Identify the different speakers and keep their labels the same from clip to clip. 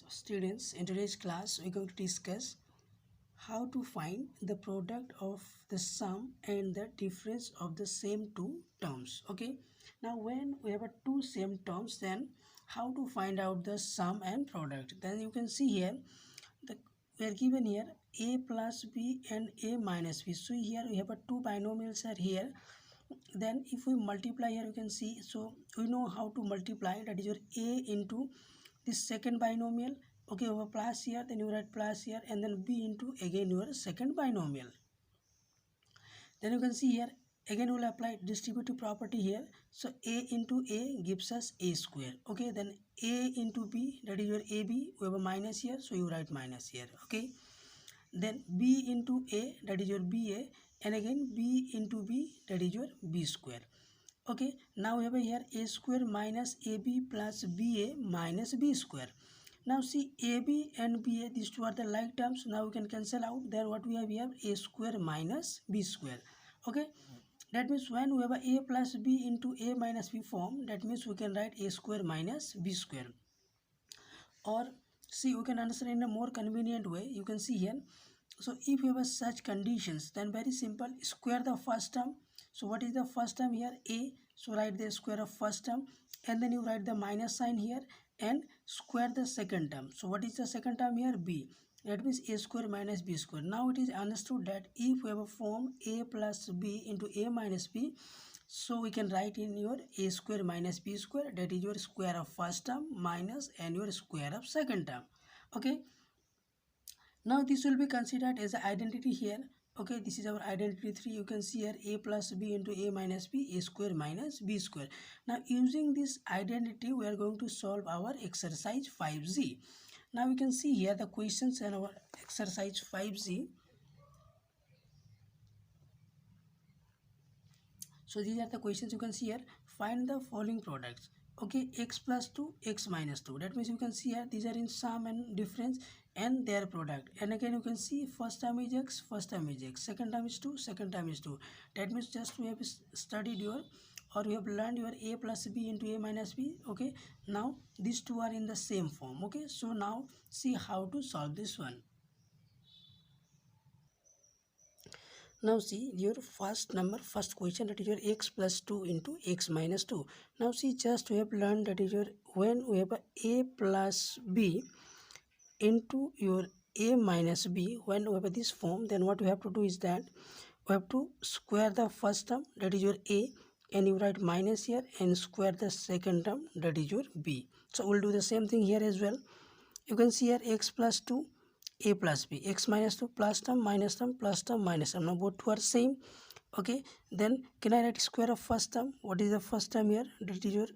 Speaker 1: So students, in today's class we're going to discuss how to find the product of the sum and the difference of the same two terms. Okay, now when we have two same terms, then how to find out the sum and product? Then you can see here the we are given here a plus b and a minus b. So here we have two binomials are here. Then if we multiply here, you can see, so we know how to multiply, that is your a into this second binomial, okay, over plus here, then you write plus here, and then b into again your second binomial. Then you can see here again we'll apply distributive property here. So a into a gives us a square. Okay, then a into b, that is your ab, we have a minus here, so you write minus here. Okay, then b into a, that is your ba, and again b into b, that is your b square. Okay, now we have here a square minus ab plus ba minus b square. Now see, AB and BA, these two are the like terms. Now we can cancel out. Then what we have here, a square minus b square. Okay, that means when we have a plus b into a minus b form, that means we can write a square minus b square. Or see, we can understand in a more convenient way. You can see here. So if you have such conditions, then very simple, square the first term. So what is the first term here? A. So write the square of first term, and then you write the minus sign here and square the second term. So what is the second term here? B. That means a square minus b square. Now it is understood that if we have a form a plus b into a minus b, so we can write in your a square minus b square, that is your square of first term minus and your square of second term. Okay, now this will be considered as an identity here. Okay, this is our identity 3. You can see here a plus b into a minus b, a square minus b square. Now using this identity, we are going to solve our exercise 5z. Now we can see here the questions in our exercise 5z. So these are the questions. You can see here, find the following products. Okay, x plus 2, x minus 2. That means you can see here these are in sum and difference and their product. And again you can see first term is x, first term is x, second term is 2, second term is 2. That means just we have studied your, or we have learned your a plus b into a minus b. Okay, now these two are in the same form. Okay, so now see how to solve this one. Now see your first question, that is your x plus 2 into x minus 2. Now see, just we have learned that is your, when we have a plus b into your a minus b, when we have this form, then what we have to do is that we have to square the first term, that is your a, and you write minus here, and square the second term, that is your b. So we'll do the same thing here as well. You can see here x plus 2, a plus b, x minus 2, plus term, minus term, plus term, minus term. Now both two are same. Okay, then can I write square of first term? What is the first term here? That is your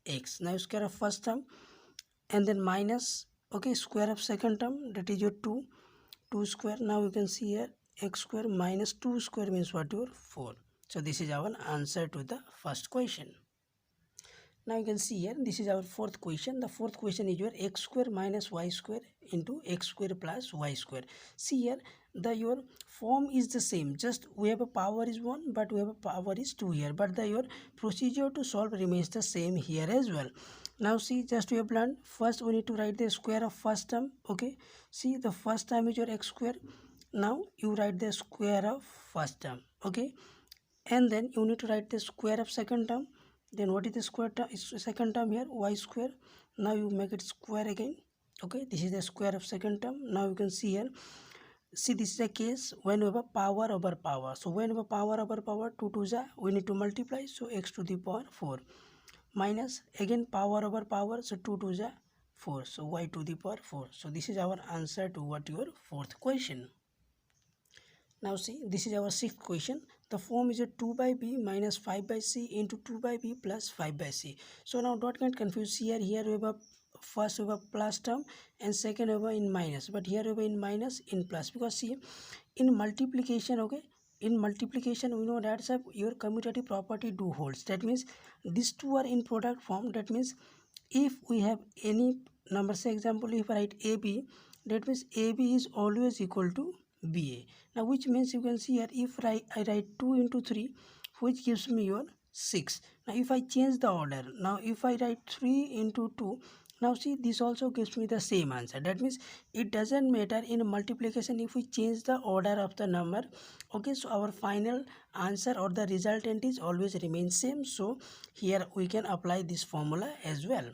Speaker 1: x. Now square of first term, and then minus, okay, square of second term, that is your 2 square. Now you can see here x square minus 2 square means what? Your 4. So this is our answer to the first question. Now you can see here, this is our fourth question. The fourth question is your x square minus y square into x square plus y square. See here, your form is the same, just we have a power is 1, but we have a power is 2 here, but your procedure to solve remains the same here as well. Now see, just we have learned, first we need to write the square of first term. Okay, see, the first term is your x square. Now you write the square of first term. Okay, and then you need to write the square of second term. Then what is the square term, second term here? Y square. Now you make it square again. Okay, this is the square of second term. Now you can see here, see, this is a case when we have a power over power. So when we have a power over power, 2 to the, we need to multiply, so x to the power 4, minus again power over power, so 2 to the 4, so y to the power 4. So this is our answer to what? Your fourth question. Now see, this is our sixth question. The form is a 2 by b minus 5 by c into 2 by b plus 5 by c. So now don't get confused here. Here we have a first we have a plus term, and second we have a in minus. But here we have in minus, in plus, because see, in multiplication, okay, in multiplication we know that your commutative property do holds. That means these two are in product form. That means if we have any number, say example, if I write ab, that means ab is always equal to ba. Now which means you can see here, if I write 2 into 3, which gives me your 6. Now if I change the order, now if I write 3 into 2, Now see, this also gives me the same answer. That means it doesn't matter in multiplication if we change the order of the number. Okay, so our final answer or the resultant is always remain same. So here we can apply this formula as well.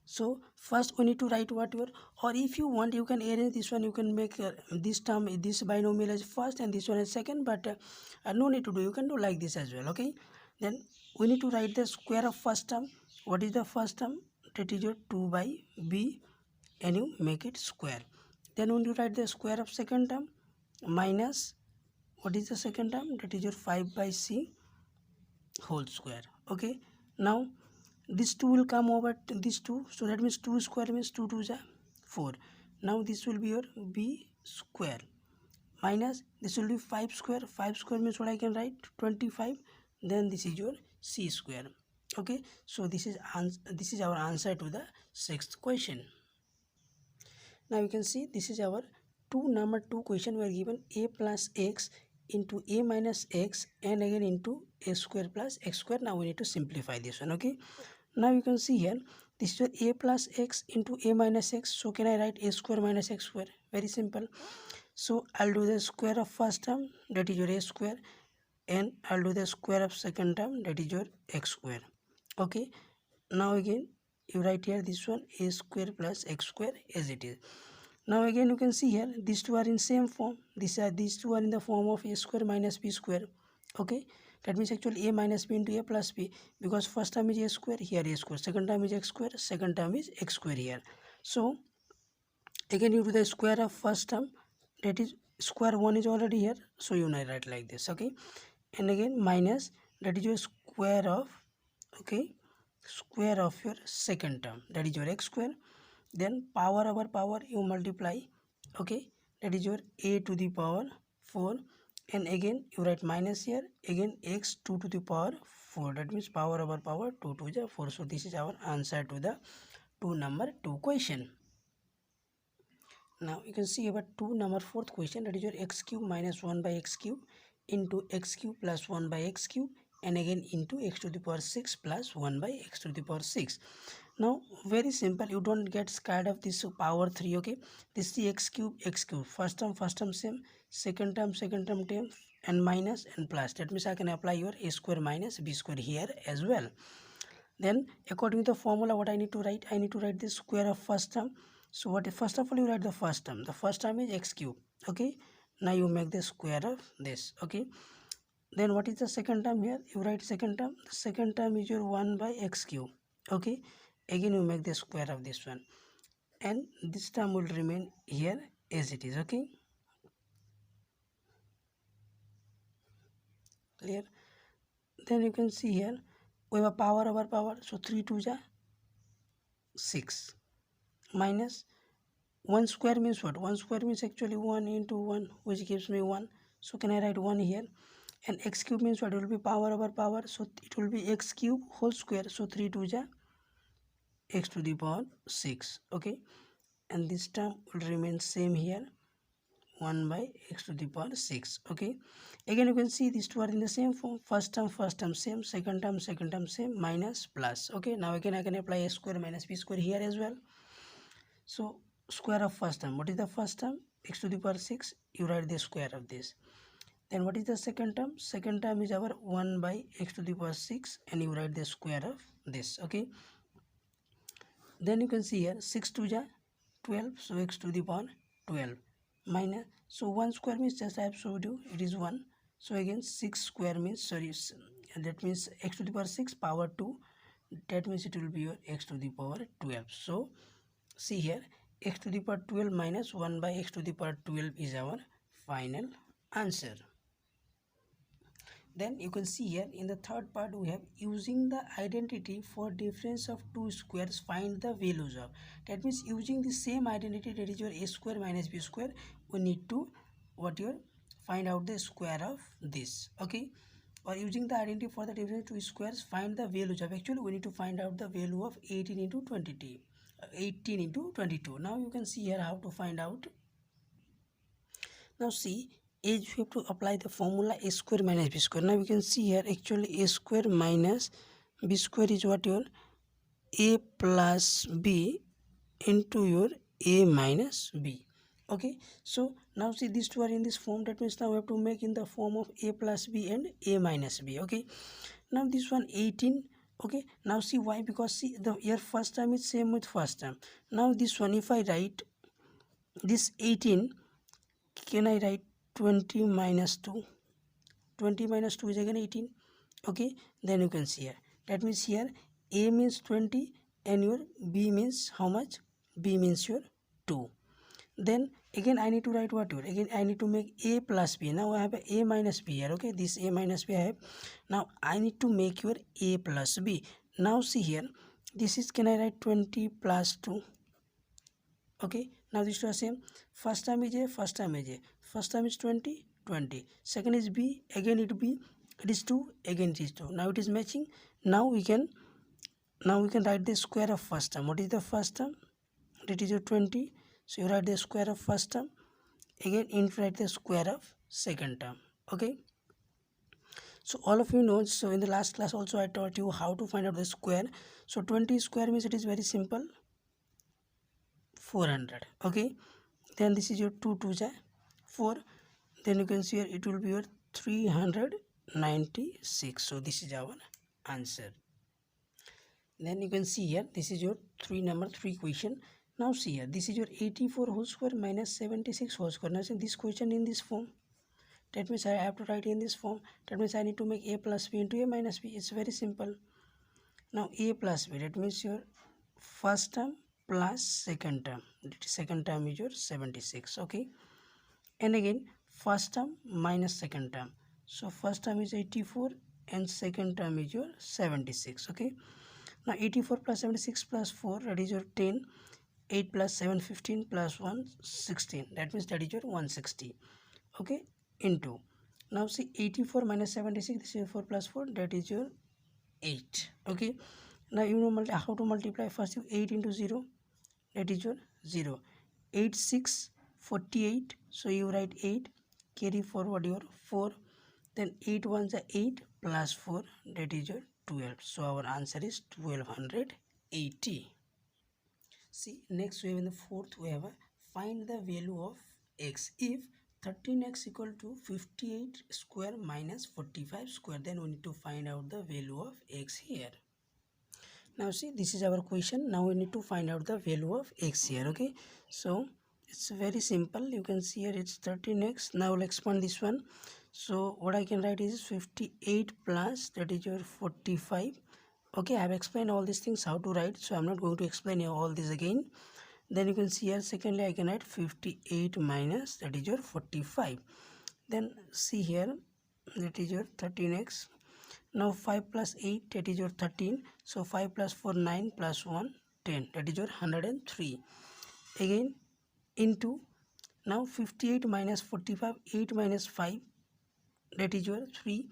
Speaker 1: So first we need to write what your, or if you want you can arrange this one, you can make this term, this binomial as first and this one as second, but no need to do, you can do like this as well. Okay, then we need to write the square of first term. What is the first term? That is your 2 by b, and you make it square. Then when you write the square of second term minus, what is the second term? That is your 5 by c whole square. Okay, now this 2 will come over to this 2, so that means 2 square means 2 2 is 4. Now this will be your b square minus this will be 5 square. 5 square means what I can write? 25. Then this is your c square. Okay, so this is our answer to the sixth question. Now you can see this is our number 2 question. We are given a plus x into a minus x and again into a square plus x square. Now we need to simplify this one. Okay, now you can see here this is a plus x into a minus x. So can I write a square minus x square? Very simple. So I'll do the square of first term, that is your a square, and I'll do the square of second term, that is your x square. Okay, now again you write here this one a square plus x square as it is. Now again you can see here these two are in same form. These two are in the form of a square minus b square. Okay, that means actually a minus b into a plus b, because first term is a square, here a square, second term is x square, second term is x square here. So again you do the square of first term, that is square 1 is already here, so you write like this. Okay, and again minus, that is your square of, okay, square of your second term, that is your x square. Then power over power you multiply. Okay, that is your a to the power 4, and again you write minus here, again x 2 to the power 4, that means power over power 2 to the 4. So this is our answer to the number 2 question. Now you can see about number 4th question, that is your x cube minus 1 by x cube into x cube plus 1 by x cube and again into x to the power 6 plus 1 by x to the power 6. Now very simple, you don't get scared of this power 3. Okay, this is the x cube, first term same, second term same, and minus and plus, that means I can apply your a square minus b square here as well. Then according to the formula, what I need to write? I need to write the square of first term. So what, first of all you write the first term. The first term is x cube. Okay, now you make the square of this. Okay, then what is the second term here? You write second term. The second term is your 1 by x cube. Okay, again you make the square of this one, and this term will remain here as it is. Okay, clear? Then you can see here we have a power over power, so 3 2 is 6 minus 1 square means what? 1 square means actually 1 into 1, which gives me 1. So can I write 1 here? And x cube means what? It will be power over power, so it will be x cube whole square. So 3 2 is x to the power 6. Okay, and this term will remain same here, 1 by x to the power 6. Okay, again you can see these two are in the same form. First term same, second term same, minus plus. Okay, now again I can apply a square minus b square here as well. So square of first term, what is the first term? X to the power 6, you write the square of this. Then what is the second term? Second term is our 1 by x to the power 6, and you write the square of this. Okay, then you can see here 6 2 is 12, so x to the power 12 minus, so 1 square means just I have showed you it is 1. So again 6 square means, sorry, that means x to the power 6 power 2, that means it will be your x to the power 12. So see here x to the power 12 minus 1 by x to the power 12 is our final answer. Then you can see here in the third part we have using the identity for difference of two squares find the values of. That means using the same identity, that is your a square minus b square, we need to find out the square of this. Okay, or using the identity for the difference of two squares find the values of. Actually we need to find out the value of 18 into 22. 18 into 22. Now you can see here how to find out. Now see, as we have to apply the formula a square minus b square. Now we can see here actually a square minus b square is what your a plus b into your a minus b. Okay, so now see these two are in this form. That means now we have to make in the form of a plus b and a minus b. Okay, now this one 18. Okay, now see why, because see the your first term is same with first term. Now this one, if I write this 18, can I write 20 minus 2? 20 minus 2 is again 18. Okay, then you can see here, that means here a means 20 and your b means how much? B means your 2. Then again I need to write what here? Again I need to make a plus b. Now I have a minus b here. Okay, this a minus b I have. Now I need to make your a plus b. Now see here, this is, can I write 20 plus 2? Okay, now these two are same. First term is a, first term is a. First term is 20, 20. Second is b, again it b. It is 2, again it is 2. Now it is matching. Now we can write the square of first term. What is the first term? That is your 20. So you write the square of first term. Again into write the square of second term. Okay. So all of you know, so in the last class also I taught you how to find out the square. So 20 square means it is very simple. 400. Okay. Then this is your 2 2 4. Then you can see here it will be your 396. So this is our answer. Then you can see here, this is your number 3 question. Now see here, this is your 84 whole square minus 76 whole square. Now see this question in this form. That means I have to write in this form. That means I need to make a plus b into a minus b. It's very simple. Now a plus b, that means your first term plus second term. Second term is your 76. Okay. And again first term minus second term. So first term is 84 and second term is your 76. Okay. Now 84 plus 76 plus 4, that is your 10. 8 plus 7 15 plus 1 16. That means that is your 160. Okay. Into, now see 84 minus 76, this is 4 plus 4, that is your 8. Okay. Now you know how to multiply. First you 8 into 0, that is your 0. 8 6 48. So you write 8, carry forward your 4. Then 8 1 is 8 plus 4, that is your 12. So our answer is 1280. See, next we have in the fourth, we have a find the value of x if 13x equal to 58 square minus 45 square. Then we need to find out the value of x here. Now see, this is our question. Now we need to find out the value of x here. Okay, so it's very simple. You can see here it's 13x. Now we'll expand this one. So what I can write is 58 plus, that is your 45. Okay, I have explained all these things how to write, so I'm not going to explain all this again. Then you can see here, secondly I can write 58 minus, that is your 45. Then see here, that is your 13x. Now 5 plus 8, that is your 13. So 5 plus 4 9 plus 1 10, that is your 103. Again into, now 58 minus 45, 8 minus 5, that is your 3.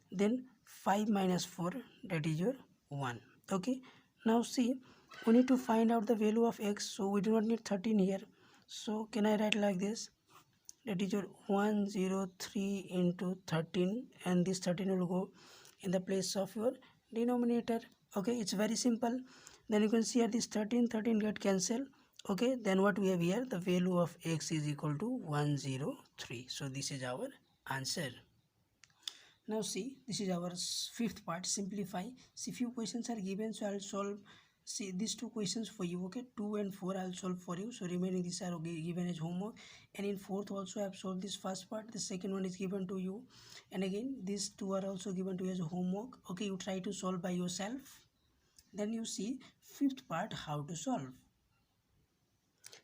Speaker 1: Then 5 minus 4, that is your 1. Okay, now see, we need to find out the value of x, so we do not need 13 here. So can I write like this? That is your 103 into 13, and this 13 will go in the place of your denominator. Okay, it's very simple. Then you can see here this 13 get cancelled. Okay, then what we have here, the value of x is equal to 103. So this is our answer. Now see, this is our fifth part, simplify. See, few questions are given, so I'll solve. See these two questions for you. Okay, 2 and 4 I'll solve for you. So remaining these are given as homework. And in fourth also I have solved this first part. The second one is given to you. And again these two are also given to you as homework. Okay, you try to solve by yourself. Then you see fifth part, how to solve.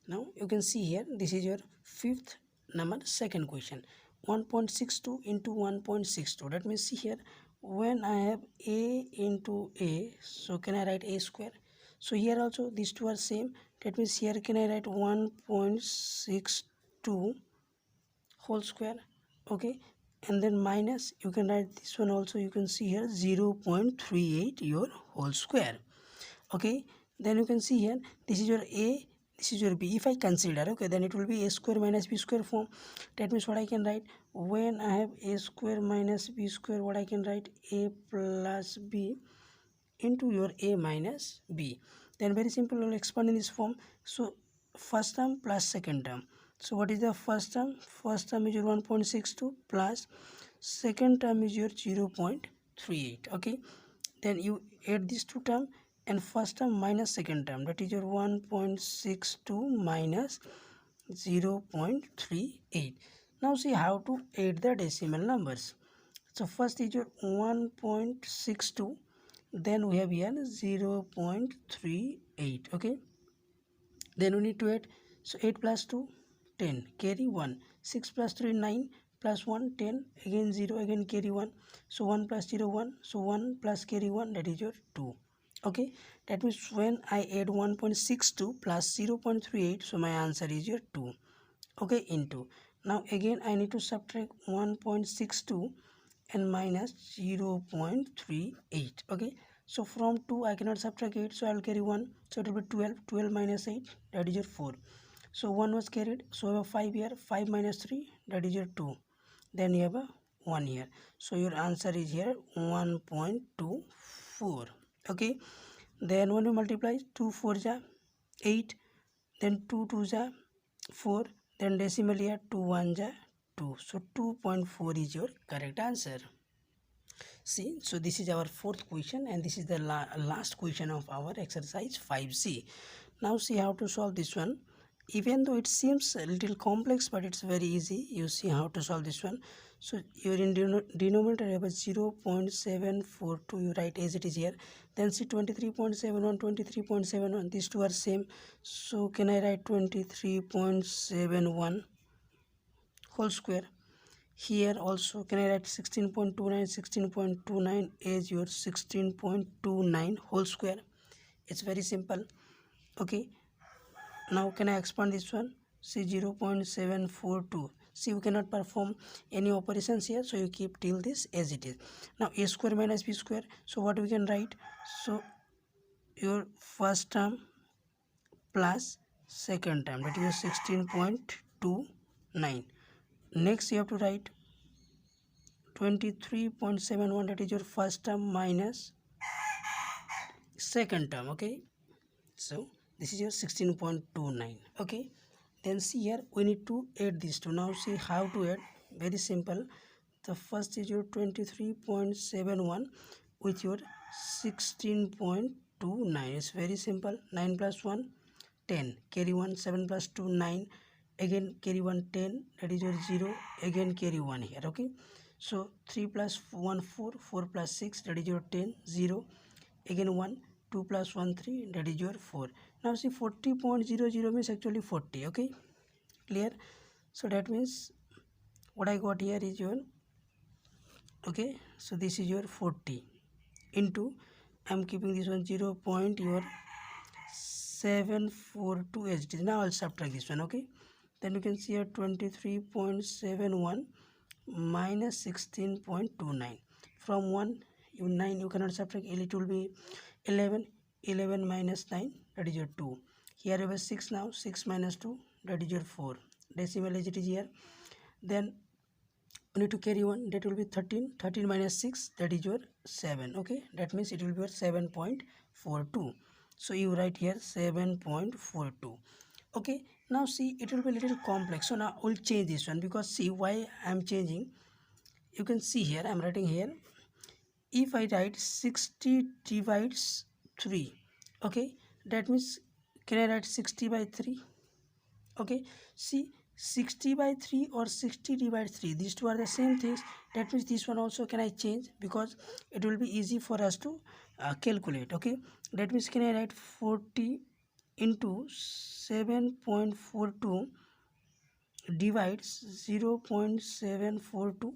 Speaker 1: Now you can see here, this is your fifth number, second question. 1.62 into 1.62. That means see here, when I have a into a, so can I write a square? So here also these two are same. That means here can I write 1.62 whole square. Okay, and then minus, you can write this one also. You can see here 0.38 your whole square. Okay, then you can see here, this is your a, this is your b. If I consider, okay, then it will be a square minus b square form. That means what I can write, when I have a square minus b square, what I can write, a plus b into your a minus b. Then very simple, we'll expand in this form. So first term plus second term. So what is the first term? First term is your 1.62 plus second term is your 0.38. Okay, then you add these two term and first term minus second term, that is your 1.62 minus 0.38. Now see how to add the decimal numbers. So first is your 1.62, then we have here 0.38. okay, then we need to add. So 8 plus 2 10, carry 1, 6 plus 3 9, plus 1 10, again 0, again carry 1, so 1 plus 0 1, so 1 plus carry 1, that is your 2. Okay, that means when I add 1.62 plus 0.38, so my answer is your 2. Okay, into, now again I need to subtract 1.62 and minus 0.38. okay, so from 2 I cannot subtract 8, so I will carry 1, so it will be 12. 12 minus 8, that is your 4. So 1 was carried, so we have 5 here. 5 minus 3, that is your 2. Then you have a 1 here, so your answer is here 1.24. okay, then when we multiply, 2 4 ja 8, then 2 2 ja 4, then decimal here 2 1 ja 2, so 2.4 is your correct answer. See, so this is our fourth question and this is the last question of our exercise 5C. Now see how to solve this one. Even though it seems a little complex, but it's very easy. You see how to solve this one. So your in denominator you have a 0.742, you write as it is here. Then see 23.71, 23.71, these two are same. So can I write 23.71 whole square? Here also can I write 16.29, 16.29 as your 16.29 whole square? It's very simple. Okay, now can I expand this one? See 0.742. See, we cannot perform any operations here, so you keep till this as it is. Now a square minus b square, so what we can write? So your first term plus second term, that is 16.29. Next you have to write 23.71, that is your first term minus second term. Okay, so this is your 16.29. okay, then see here we need to add these two. Now see how to add. Very simple. The first is your 23.71 with your 16.29. It's very simple. 9 plus 1 10, carry 1, 7 plus 2 9, again carry 1 10, that is your 0, again carry 1 here. Okay, so 3 plus 1 4, 4 plus 6, that is your 10, 0, again 1, 2 plus 1 3, that is your 4. Now see 40.00 means actually 40. okay, clear? So that means what I got here is your, okay, so this is your 40 into, I'm keeping this one 0.742 as it is. Now I'll subtract this one. Okay, then you can see here 23.71 minus 16.29. From 1 you 9 you cannot subtract, it will be 11. 11 minus 9, that is your 2. Here you have 6. Now 6 minus 2, that is your 4. Decimal as it is here. Then you need to carry 1, that will be 13. 13 minus 6, that is your 7. okay, that means it will be your 7.42. so you write here 7.42. okay, now see it will be a little complex, so now we'll change this one, because see why I'm changing. You can see here I'm writing here, if I write 60 divides 3, okay, that means can I write 60 by 3? okay, see 60 by 3 or 60 divided 3, these two are the same things. That means this one also can I change, because it will be easy for us to calculate. okay, that means can I write 40 into 7.42 divides 0.742?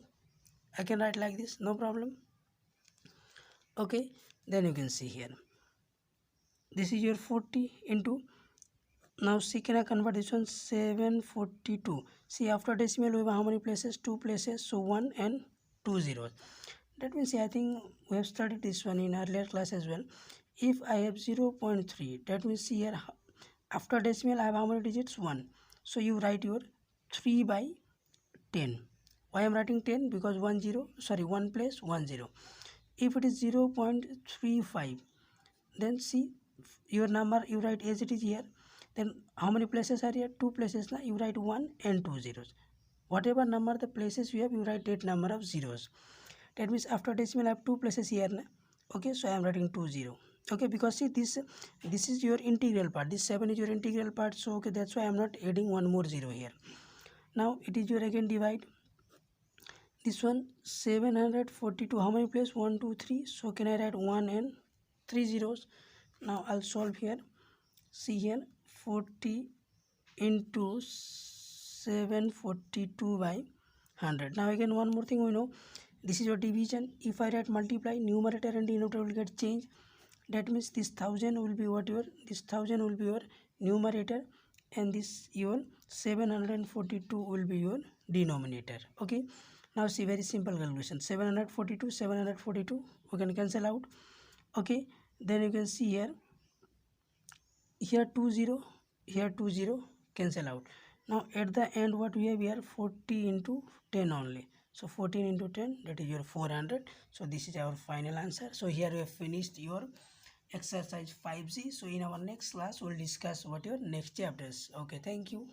Speaker 1: I can write like this, no problem. okay, then you can see here this is your 40 into, now see can I convert this one 742. see after decimal we have how many places? 2 places, so 1 and 2 zeros. That means see, I think we have studied this one in earlier class as well. If I have 0.3, that means see here after decimal I have how many digits? 1. So you write your 3 by 10. Why I am writing 10? Because 1 place 1 0. If it is 0.35, then see your number you write as it is here. Then how many places are here? 2 places. Now you write 1 and 2 zeros. Whatever number the places you have, you write that number of zeros. That means after decimal I have 2 places here now. Okay, so I am writing 2 0. Okay, because see this is your integral part, this 7 is your integral part, so okay, that's why I am not adding one more 0 here. Now it is your again divide. This one 742, how many places? 1 2 3, so can I write 1 and 3 zeros. Now I'll solve here. See here, 40 into 742 by 100. Now again one more thing we know, this is your division. If I write multiply, numerator and denominator will get changed. That means this 1000 will be what your, this 1000 will be your numerator, and this your 742 will be your denominator. Okay, now see, very simple calculation. 742 we can cancel out. Okay, then you can see here 2 0, here 2 0, cancel out. Now at the end what we have here, 40 into 10 only. So 14 into 10, that is your 400. So this is our final answer. So here we have finished your exercise 5G. So in our next class we'll discuss what your next chapters. Okay, thank you.